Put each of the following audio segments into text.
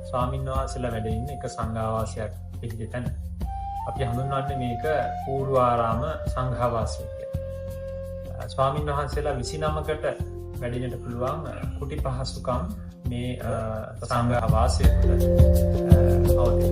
ස්වාමීන් වහන්සේලා වැඩ ඉන්න එක සංඝාවාසයක් පිහිටි තැන. අපි හඳුන්වන්නේ මේක පූර්වාරාම සංඝාවාසය කියලා. ස්වාමීන් වහන්සේලා 29කට වැඩෙන්නට පුළුවන් කුටි පහසුකම් මේ සංඝාවාසය තුළ අවදි.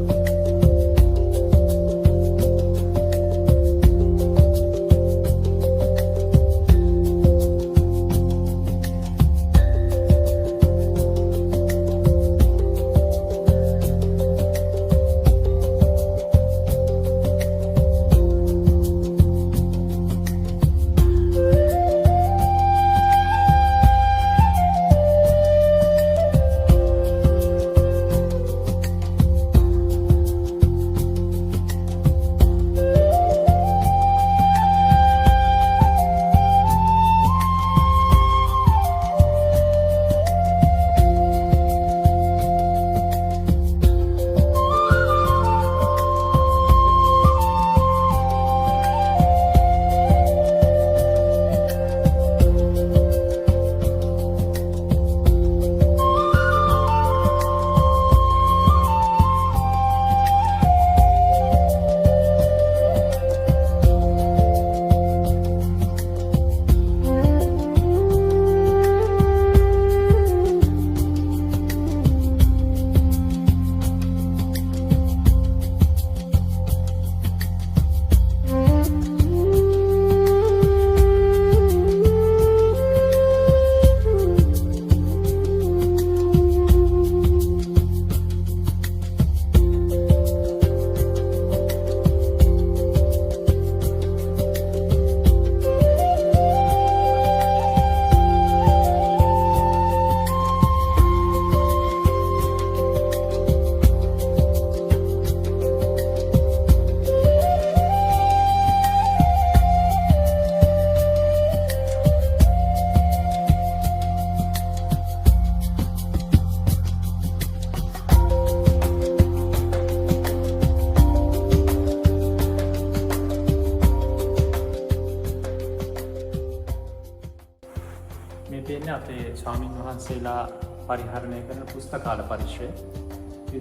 අපේ ස්වාමීන් වහන්සේලා පරිහරණය කරන පුස්තකාල පරිශ්‍රය.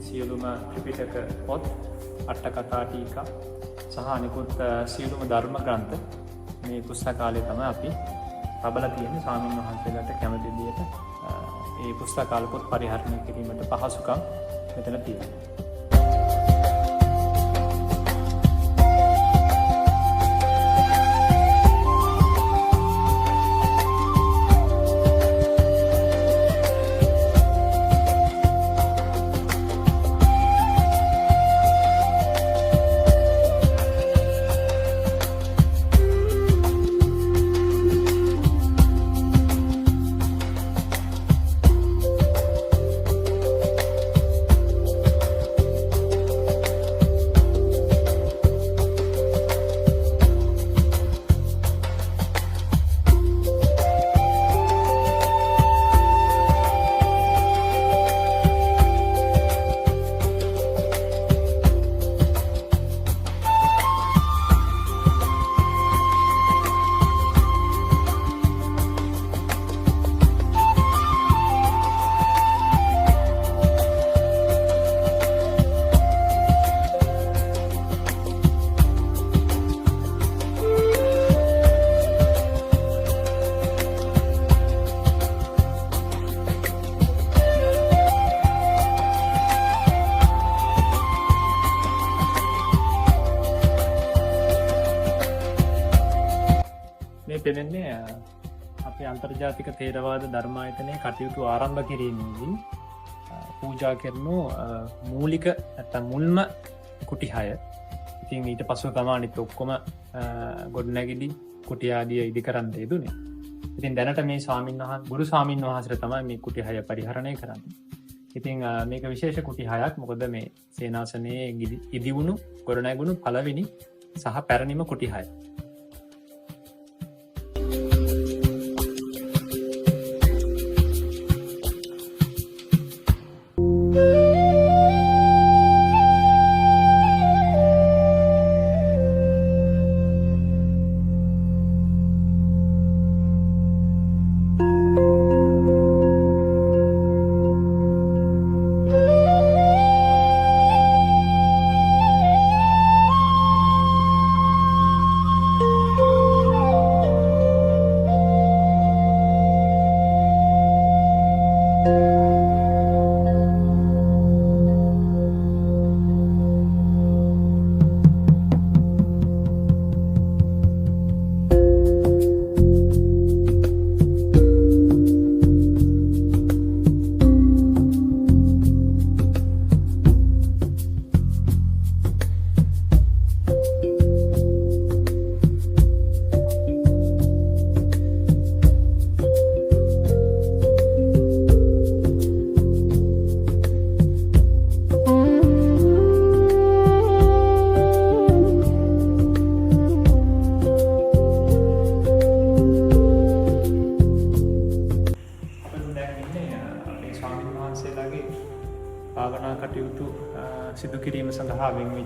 සියලුම ත්‍රිපිටක පොත්, අට කතා ටීකා සහ අනිකුත් සියලුම ධර්ම ග්‍රන්ථ මේ පුස්තකාලේ තමයි අපි තබලා තියෙන්නේ. ස්වාමීන් වහන්සේලාට කැමති විදිහට මේ පුස්තකාල පොත් පරිහරණය කිරීමට පහසුකම් මෙතන තියෙනවා. පෙනෙන්නේ අපේ අන්තර්ජාතික තේරවාද ධර්මායතනයේ කටයුතු ආරම්භ කිරීමේදී පූජා කරනු මූලික නැත්නම් මුල්ම කුටි 6. ඉතින් ඊට පස්ව තමයි අනිත් ඔක්කොම ගොඩනැගිලි කුටි ආදිය ඉදි කරන්න යෙදුනේ. ඉතින් දැනට මේ ගුරු ස්වාමීන් වහන්සේලා තමයි මේ කුටි 6 පරිහරණය කරන්නේ. ඉතින් මේක විශේෂ කුටි 6ක්. මොකද මේ සේනාසනයේ ඉදි වුණු ගොඩනැගුණු පළවෙනි සහ පැරණිම කුටි 6.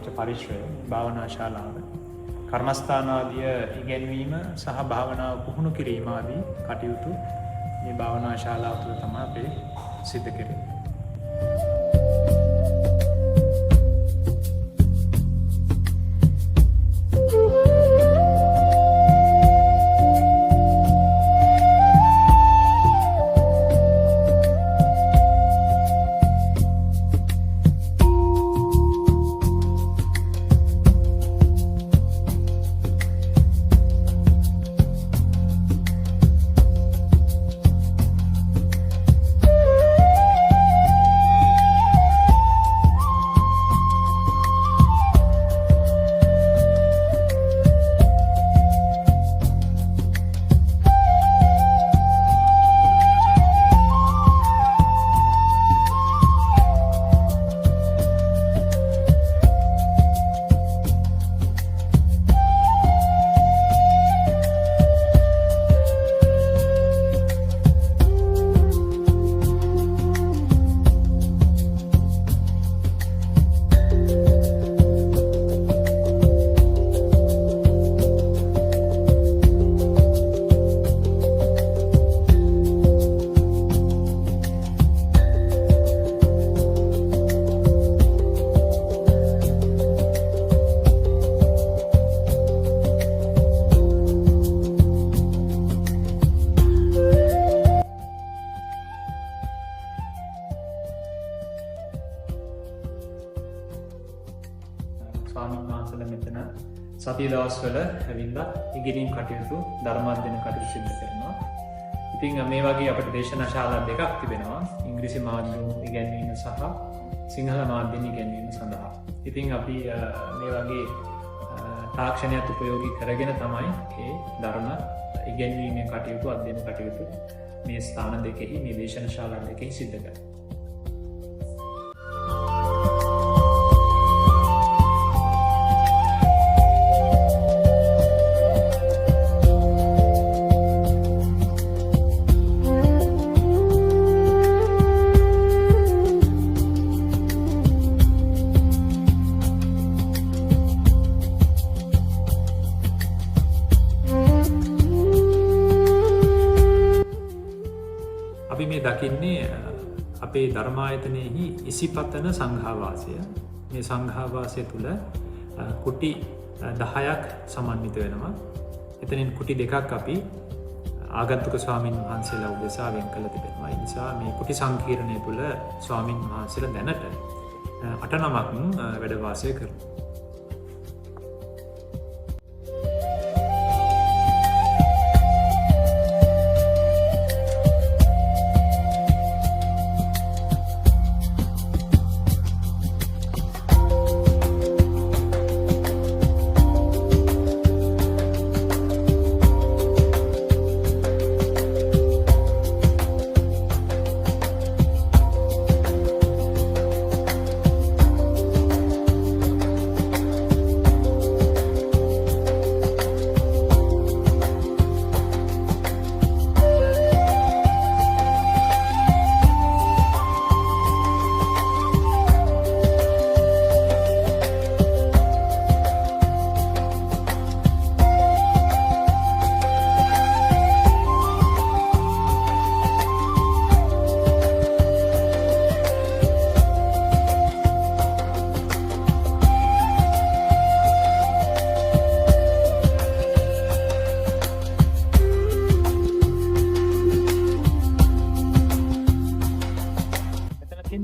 අවශිෂ්ට පරිශ්‍රය භාවනා ශාලාව කර්මස්ථානාදිය ඉගැන්වීම සහ භාවනාව පුහුණු කිරීම ආදී කටයුතු මේ භාවනා ශාලාව තුළ තමයි අපි සිද්ධ කරන්නේ. ස්වාමීන් වහන්සේලා මෙතන සතිය දවස්වල ඇවිල්ලා ඉගෙනීම් කටයුතු ධර්මාධ්‍යයන කටයුතු සිදු කරනවා. ඉතින් මේ වගේ අපිට දේශනා ශාලා දෙකක් තිබෙනවා. ඉංග්‍රීසි මාධ්‍යම ඉගැන්වීම සහ සිංහල මාධ්‍යම ඉගැන්වීම සඳහා. ඉතින් අපි මේ වගේ තාක්ෂණයත් උපයෝගී කරගෙන තමයි මේ ධර්ම ඉගැන්වීමේ කටයුතු අධ්‍යයන කටයුතු මේ ස්ථාන දෙකෙහි මේ දේශනා ශාලා දෙකෙහි සිදු කරන්නේ. අපි මේ දකින්නේ අපේ ධර්මායතනයෙහි ඉසිපතන සංඝාවාසය. මේ සංඝාවාසය තුළ කුටි 10ක් සමන්විත වෙනවා. එතනින් කුටි 2ක් අපි ආගන්තුක ස්වාමීන් වහන්සේලා උදෙසා වෙන් කළ තිබෙනවා. ඒ නිසා මේ කුටි සංකීර්ණය තුළ ස්වාමීන් වහන්සේලා දැනට 8 නමක් වැඩ වාසය කරනවා.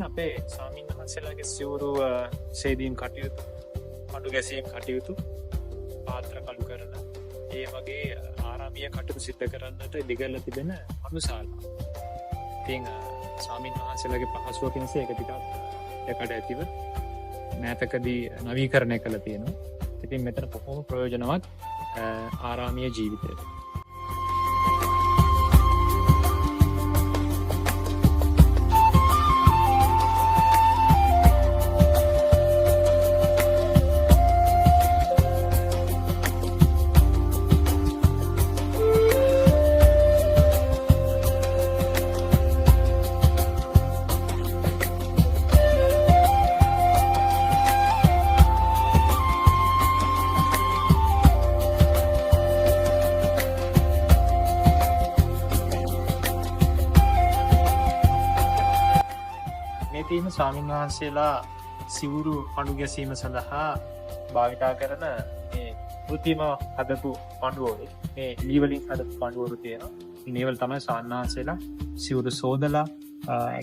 අපේ ස්වාමීන් වහන්සේලාගේ සිවුරු සේදීම් කටයුතු, අඩු ගැසීම් කටයුතු, පාත්‍ර කළු කරන ඒ වගේ ආරාමීය කටයුතු සිද්ධ කරන්නට දිගල්ලා තිබෙන අනුශාලා. ඉතින් ස්වාමීන් වහන්සේලාගේ පහසුව පිණිස ඒක ටිකක් යකඩ ඇතිව මෑතකදී නවීකරණය කළා තියෙනවා. ඉතින් මෙතන කොහොම ප්‍රයෝජනවත් ආරාමීය ජීවිතයට. වගේම ස්වාමීන් වහන්සේලා සිවුරු පඳු ගැසීම සඳහා භාවිතා කරන මේ කෘතිම හදපු පඳුවෝරේ මේ ලී වලින් හදපු පඳුවෝරු තියෙනවා. මේවල තමයි ස්වාමීන් වහන්සේලා සිවුරු සෝදලා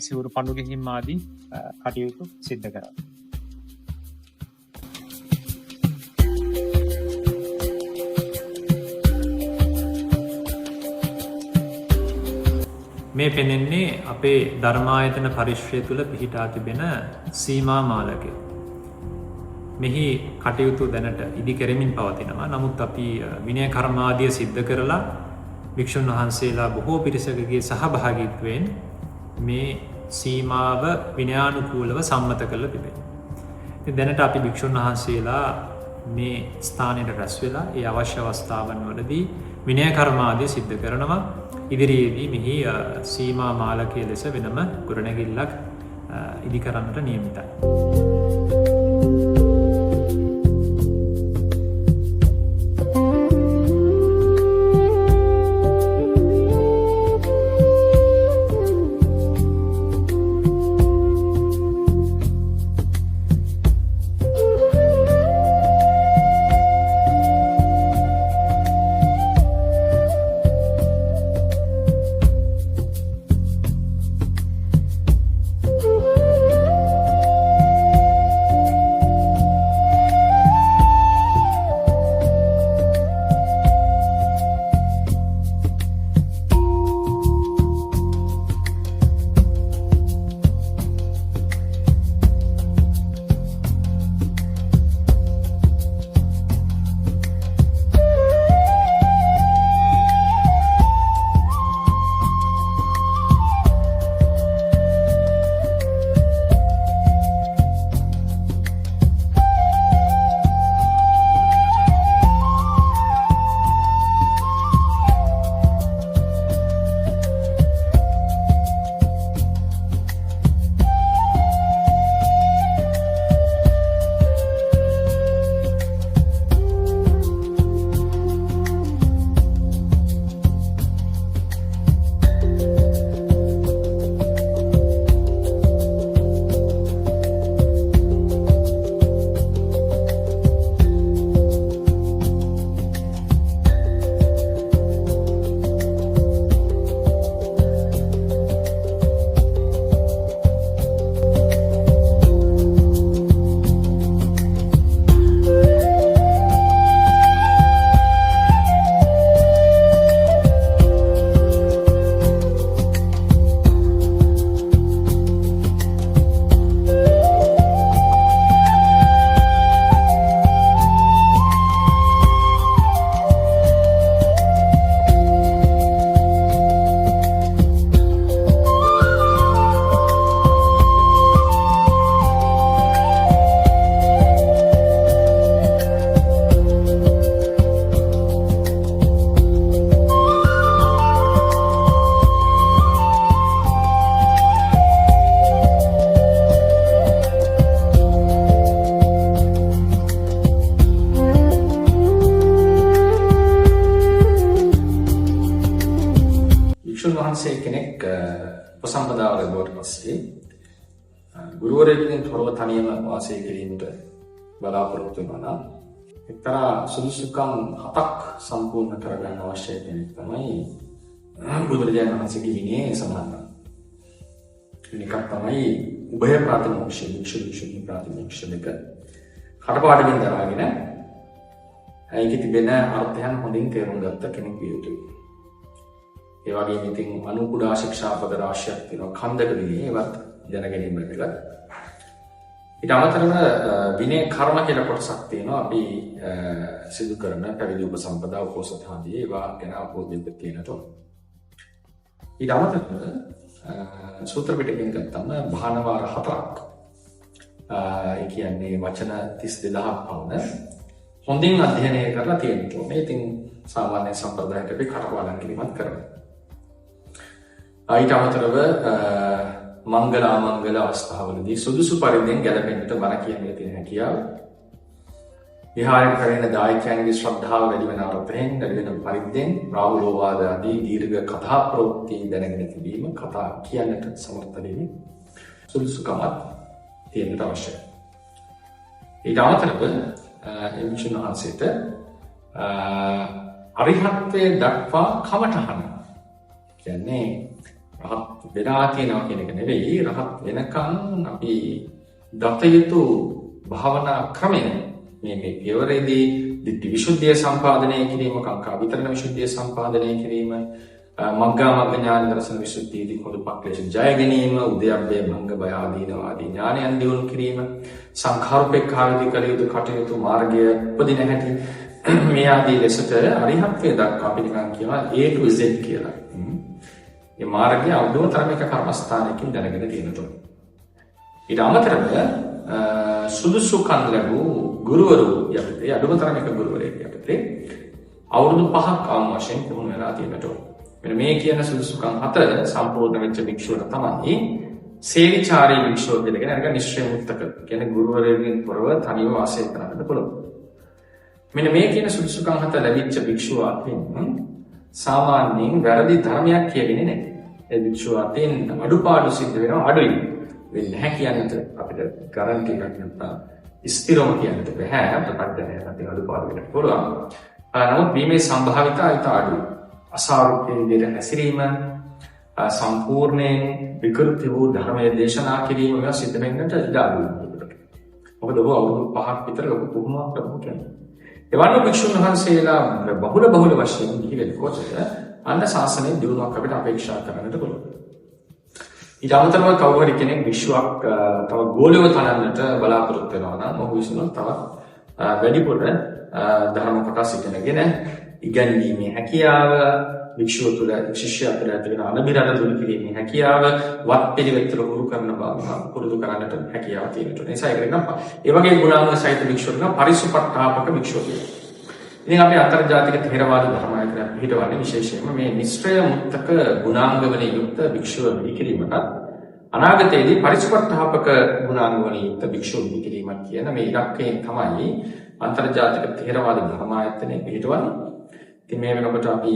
සිවුරු පඳු ගැනීම ආදී කටයුතු සිද්ධ කරන්නේ. මේ පෙනෙන්නේ අපේ ධර්මායතන පරිශ්‍රය තුළ පිහිටා තිබෙන සීමා මාලකය. මෙහි කටයුතු දැනට ඉදි කරමින් පවතිනවා. නමුත් අපි විනය කර්මාදිය සිද්ධ කරලා භික්ෂුන් වහන්සේලා බොහෝ පිරිසකගේ සහභාගීත්වයෙන් මේ සීමාව විනයානුකූලව සම්මත කරලා තිබෙනවා. දැනට අපි භික්ෂුන් වහන්සේලා මේ ස්ථානයට රැස් වෙලා ඒ අවශ්‍ය අවස්ථාවන් වලදී විනය කර්මාදිය සිද්ධ කරනවා. ඉදිරියේදී මෙහි සීමා මාලකය ලෙස වෙනම ගොඩනැගිල්ලක් ඉදි කරන්නට නියමිතයි. වහන්සේ කෙනෙක් උපසම්පදාව ලැබුවට පස්සේ ගුරුවරයෙකුගෙන් තොරව තනියම වාසය කිරීමට බලාපොරොත්තු වෙනවා නම් එක්තරා සුදුසුකම් 7ක් සම්පූර්ණ කරගන්න අවශ්‍ය කෙනෙක් තමයි බුදුරජාණන් වහන්සේගේ විනයේ සඳහන්. එකක් තමයි උභය ප්‍රාතිමෝක්ෂය, වික්ෂු ප්‍රාතිමෝක්ෂ දෙක කටපාඩමින් දරාගෙන ඒකේ තිබෙන අර්ථයන් හොඳින් තේරුම් ගත්ත කෙනෙක් විය යුතුයි. ඒ වගේම ඉතින් අනුකුඩා ශික්ෂාපද රාශියක් තියෙනවා කන්දක විනය ඒවත් දැනගැනීම වෙලා. ඊට අමතරව විනය කර්ම කියලා කොටසක් තියෙනවා අපි සිදු කරන පැවිදි උපසම්පදා උපෝසථ ආදී ඒවා ගැන අවබෝධයක් තියෙනට ඕන. ඊට අමතරව සූත්‍ර පිටකයෙන් ගත්තම භානවාර 4ක් ඒ කියන්නේ වචන 32000ක් පමණ හොඳින් අධ්‍යයනය කරලා තියෙනවා. මේ ඉතින් සාමාන්‍ය සම්ප්‍රදායකට අපි කටපාඩම් කිරීමක් කරනවා. ඊට අමතරව මංගල ආමංගල අවස්ථාවලදී සුදුසු පරිද්දෙන් ගැලපෙන්නට බණ කියන්නේ තියෙන හැකියාව. විහාරයෙන් කරන දායකයන්ගේ ශ්‍රද්ධාව වැඩි වෙන අර්ථයෙන් වැඩි වෙන පරිද්දෙන් රාහුලෝවාද ආදී දීර්ඝ කතා ප්‍රවෘත්ති දැනගෙන තිබීම කතා කියන්නට සමර්ථ වෙන්නේ සුදුසුකමක් තියෙන්නට අවශ්‍යයි. ඊට අමතරව ඒ භික්ෂුන් වහන්සේට අරිහත්ත්වයේ දක්වා කමඨහන කියන්නේ රහත් වෙලා කියනවා කියන එක නෙවෙයි, රහත් වෙනකන් අපි දත යුතු භාවනා ක්‍රමය මේ පියවරේදී ditthi visuddhiya සම්පාදනය කිරීම, කාංකා විතරණ විසුද්ධිය සම්පාදනය කිරීම, මග්ගා මග්ග ඥාන දර්ශන විසුද්ධියදී කොළපක්ලේශ ජය ගැනීම, උද්‍යප්පේ භංග බය ආදී ඥානයන් දියුණු කිරීම, සංඛාරූපේක්ඛාදී කළ යුතු කටයුතු මාර්ගය උපදින හැටි, මේ ආදී ලෙසට අරිහත්ත්වයට දක්වා අපි නිකන් කියනවා A to Z කියලා. මේ මාර්ගය අවුදුම තරමික කර්මස්ථානයකින් දැනගෙන තියෙනවා. ඊට අමතරව සුදුසුකම් ලැබූ ගුරුවරු යටතේ, අඩුම තරමික ගුරුවරයෙක් යටතේ අවුරුදු 5ක් අවම වශයෙන් පුහුණු වෙලා තියෙනවා. මෙන්න මේ කියන සුදුසුකම් 4 සම්පූර්ණ වෙච්ච භික්ෂුවට තමයි සේවිචාරී භික්ෂුව කියලා කියන එක නිශ්චය මුත්තක කියන්නේ ගුරුවරයෙකුගෙන් තොරව තනිව වාසය කරන්න පුළුවන්. මෙන්න මේ කියන සුදුසුකම් 4 ලැබිච්ච භික්ෂුව අතින් සාමාන්‍යයෙන් වැරදි ධර්මයක් කියවෙන්නේ නැහැ. ඒ භික්ෂුව අතින් අඩුපාඩු සිද්ධ වෙනවා අඩුයි. වෙන්නේ නැහැ කියන්නට අපිට ගැරන්ටි එකක් නැත්නම් ස්ථිරව කියන්නට බෑ. ප්‍රකටණය නැති අඩුපාඩු වෙන්න පුළුවන්. නමුත් මේ සම්භාවිතය අඩුයි. අසාරුප්‍ය විදිහට හැසිරීම, සම්පූර්ණයෙන් විකෘති වූ ධර්මයේ දේශනා කිරීම වගේ සිද්ධ වෙන්නට ඉඩ අඩුයි. මොකද ඔබ අවුරුදු 5ක් විතර ලොකු පුහුණුවක් ලැබුණා කියන්නේ. එවැනි භික්ෂුන් වහන්සේලා බහුල වශයෙන් දිවි වෙනකොට අන්න ශාසනයේ දියුණුවක් අපිට අපේක්ෂා කරන්නට පුළුවන්. ඊට අමතරව කවුරු හරි කෙනෙක් භික්ෂුවක් තව ගෝලීව තනන්නට බලාපොරොත්තු වෙනවා නම් ඔහු විසින් තව වැඩිපුර ධර්ම කොටස් ඉගෙනගෙන ඉගැන්වීමේ හැකියාව, භික්ෂුව තුළ ශිෂ්‍යයා තුළ ඇති වෙන අනබිරත දුරු කිරීමේ හැකියාව, වත් පිළිවෙත් පුරුදු කරන්න පුරුදු කරන්නට හැකියාව තියෙනවා. ඒ නිසා ඒකට නම් ඒ වගේ ගුණාංග සහිත භික්ෂුව නම් පරිසුපට්ඨාපක භික්ෂුව කියනවා. ඉතින් අපි අන්තර්ජාතික ථේරවාද ධර්මායතනයක් පිළිටවන්නේ විශේෂයෙන්ම මේ නිස්සය මුත්තක ගුණාංග වලින් යුක්ත භික්ෂුව පිළිකිරීමට, අනාගතයේදී පරිසුපට්ඨාපක ගුණාංග වලින් යුක්ත භික්ෂුව පිළිකිරීමක් කියන මේ ඉලක්කයෙන් තමයි අන්තර්ජාතික ථේරවාද ධර්මායතනය පිළිටවන්නේ. ඉතින් මේ වෙනකොට අපි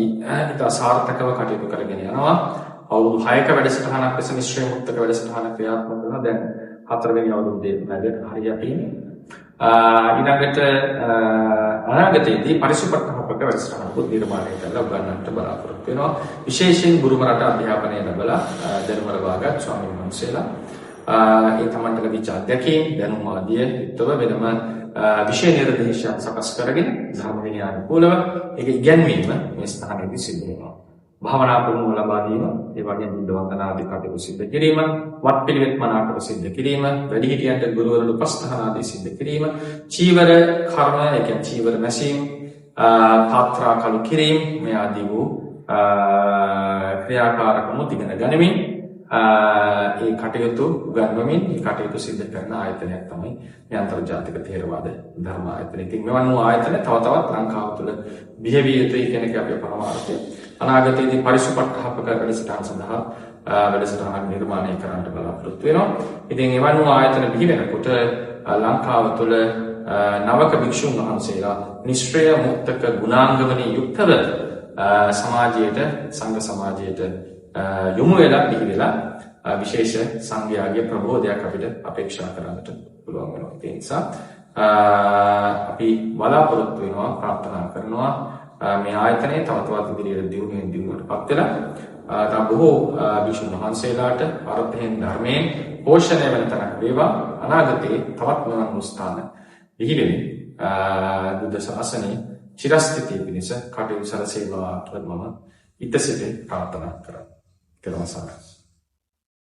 ඉතා සාර්ථකව කටයුතු කරගෙන යනවා. අවුරුදු 6ක වැඩසටහනක් ලෙස නිශ්චය මුත්තක වැඩසටහන ක්‍රියාත්මක කරනවා. දැන් 4 වෙනි අවුරුද්දේ මැදට හරියට ඉන්නේ. ඊළඟට අනාගතයේදී පරිසුපට්ඨාපක වැඩසටහනක් නිර්මාණය කරලා උගන්වන්නට බලාපොරොත්තු වෙනවා. විශේෂයෙන් බුරුම රට අධ්‍යාපනය ලැබලා දැනුම ලබාගත් ස්වාමීන් වහන්සේලා ඒ තමන්ට ලැබිච්ච අත්දැකීම් දැනුම ආදිය යුක්තව වෙනම විෂය නිර්දේශයක් සකස් කරගෙන ධර්ම විනයානුකූලව ඒක ඉගැන්වීම මේ ස්ථානයේදී සිද්ධ වෙනවා. භාවනා පුහුණුව ලබා දීම, ඒ වගේම බුද්ධ වන්දනා ආදී කටයුතු සිද්ධ කිරීම, වත් පිළිවෙත් මනාකොට සිද්ධ කිරීම, වැඩිහිටියන්ට ගුරුවරු උපස්ථාන ආදී සිද්ධ කිරීම, චීවර කර්ම, ඒ කියන්නේ චීවර මැසීම්, පාත්‍රා කළු කිරීම මේ ආදී වූ ක්‍රියාකාරකම් ඉගෙන ගනිමින් ඒ කටයුතු උගන්වමින් මේ කටයුතු සිද්ධ කරන ආයතනයක් තමයි මේ අන්තර්ජාතික ථේරවාද ධර්ම ආයතනය. ඉතින් මෙවන් වූ ආයතන තව තවත් ලංකාව තුළ බිහිවිය යුතුයි කියන එක අපේ පරමාර්ථය. අනාගතයේදී පරිසුපට්ඨාපක වැඩසටහන් සඳහා වැඩසටහනක් නිර්මාණය කරන්නට බලාපොරොත්තු වෙනවා. ඉතින් එවන් වූ ආයතන බිහි වෙනකොට ලංකාව තුළ නවක භික්ෂුන් වහන්සේලා නිශ්චය මුක්තක ගුණාංග වලින් යුක්තව සමාජයට, සංඝ සමාජයට යොමු වෙලා බිහි වෙලා විශේෂ සංඝයාගේ ප්‍රබෝධයක් අපිට අපේක්ෂා කරන්නට පුළුවන් වෙනවා. ඒ නිසා අපි බලාපොරොත්තු වෙනවා, ප්‍රාර්ථනා කරනවා මේ ආයතනයේ තව තවත් ඉදිරියට දියුණුවටපත් වෙලා තව බොහෝ භික්ෂුන් වහන්සේලාට අර්ථයෙන් ධර්මයෙන් පෝෂණය වෙන තරක් වේවා. අනාගතයේ තවත් මෙවන් ස්ථාන බිහි වෙමින් බුද්ධ ශාසනයේ චිරස්ථිතිය පිණිස කටයුතු සැලසේවා කියලා මම ඉතසිතේ ප්‍රාර්ථනා කරනවා. Terima kasih.